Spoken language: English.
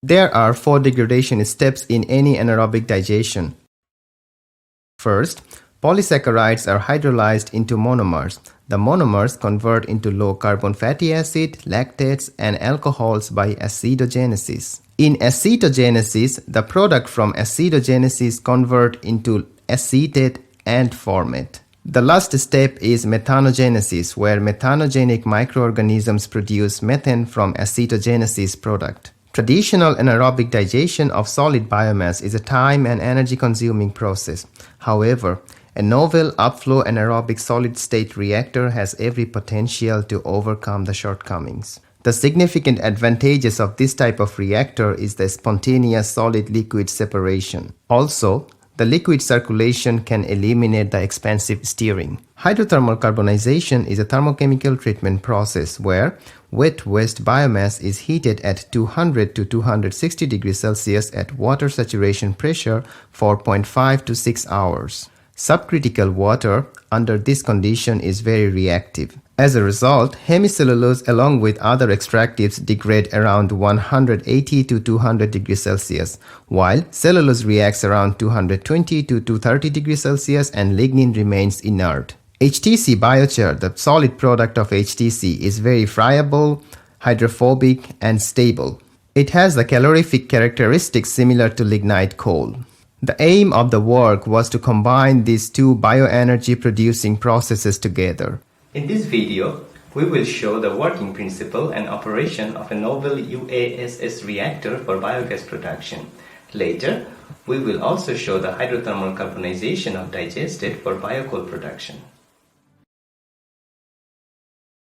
There are 4 degradation steps in any anaerobic digestion. First, polysaccharides are hydrolyzed into monomers. The monomers convert into low-carbon fatty acid, lactates, and alcohols by acidogenesis. In acetogenesis, the product from acidogenesis convert into acetate and formate. The last step is methanogenesis, where methanogenic microorganisms produce methane from acetogenesis product. Traditional anaerobic digestion of solid biomass is a time and energy-consuming process. However, a novel Upflow Anaerobic Solid State reactor has every potential to overcome the shortcomings. The significant advantages of this type of reactor is the spontaneous solid-liquid separation. Also, the liquid circulation can eliminate the expensive steering. Hydrothermal carbonization is a thermochemical treatment process where wet waste biomass is heated at 200 to 260 degrees Celsius at water saturation pressure for 0.5 to 6 hours. Subcritical water under this condition is very reactive. As a result, hemicellulose along with other extractives degrade around 180 to 200 degrees Celsius, while cellulose reacts around 220 to 230 degrees Celsius and lignin remains inert. HTC biochar, the solid product of HTC, is very friable, hydrophobic, and stable. It has the calorific characteristics similar to lignite coal. The aim of the work was to combine these two bioenergy producing processes together. In this video, we will show the working principle and operation of a novel UASS reactor for biogas production. Later, we will also show the hydrothermal carbonization of Digestate for biocoal production.